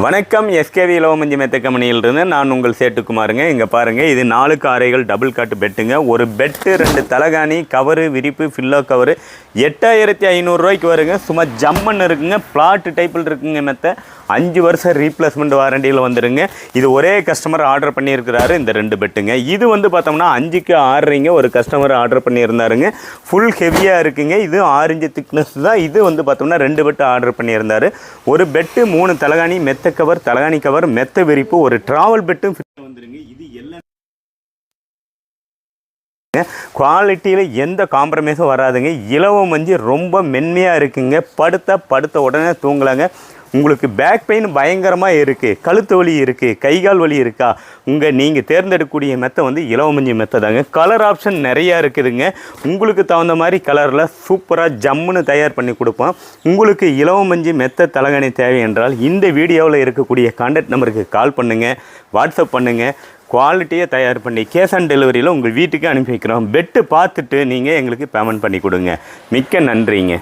வணக்கம். எஸ்கேவி இலவமஞ்சி மெத்த கம்பெனியிலிருந்து நான் உங்கள் சேட்டுக்குமாருங்க. இங்கே பாருங்கள், இது 4 காரைகள் டபுள் காட்டு பெட்டுங்க. ஒரு பெட்டு 2 தலகாணி கவரு விரிப்பு ஃபில்லோ கவரு 8500 ரூபாய்க்கு வருங்க. சும்மா ஜம்மன் இருக்குங்க. பிளாட் டைப்பில் இருக்குங்க. மெத்த 5 வருஷம் ரீப்ளேஸ்மெண்ட் வாரண்டியில் வந்துடுங்க. இது ஒரே கஸ்டமர் ஆர்டர் பண்ணியிருக்கிறாரு. இந்த 2 பெட்டுங்க. இது வந்து பார்த்தோம்னா 5க்கு 6 ஒரு கஸ்டமர் ஆர்டர் பண்ணியிருந்தாருங்க. ஃபுல் ஹெவியாக இருக்குங்க. இது 6 இன்ச்சு திக்னஸ் தான். இது வந்து பார்த்தோம்னா 2 பெட்டு ஆர்டர் பண்ணியிருந்தார். ஒரு பெட்டு 3 தலகாணி மெத்த கவர் தலகாணி கவர் மெத்த விரிப்பு ஒரு டிராவல் பெட்டும் வந்துருங்க. இது எல்லாம் குவாலிட்டியில் எந்த காம்ப்ரமைஸும் வராதுங்க. இலவமஞ்சி ரொம்ப மென்மையாக இருக்குங்க. படுத்த உடனே தூங்கலாங்க. உங்களுக்கு பேக் பெயின் பயங்கரமாக இருக்குது, கழுத்து வலி இருக்குது, கைகால் வலி இருக்கா, நீங்கள் தேர்ந்தெடுக்கக்கூடிய மெத்தை வந்து இலவமஞ்சி மெத்தை தாங்க. கலர் ஆப்ஷன் நிறையா இருக்குதுங்க. உங்களுக்கு தகுந்த மாதிரி கலரில் சூப்பராக ஜம்முன்னு தயார் பண்ணி கொடுப்போம். உங்களுக்கு இலவமஞ்சி மெத்தை தலகாணி தேவை என்றால் இந்த வீடியோவில் இருக்கக்கூடிய கான்டாக்ட் நம்பருக்கு கால் பண்ணுங்கள், வாட்ஸ்அப் பண்ணுங்கள். குவாலிட்டியை தயார் பண்ணி கேஷ் ஆன் டெலிவரியில் உங்கள் வீட்டுக்கு அனுப்பி வைக்கிறோம். பெட்டு பார்த்துட்டு நீங்கள் எங்களுக்கு பேமெண்ட் பண்ணி கொடுங்க. மிக்க நன்றிங்க.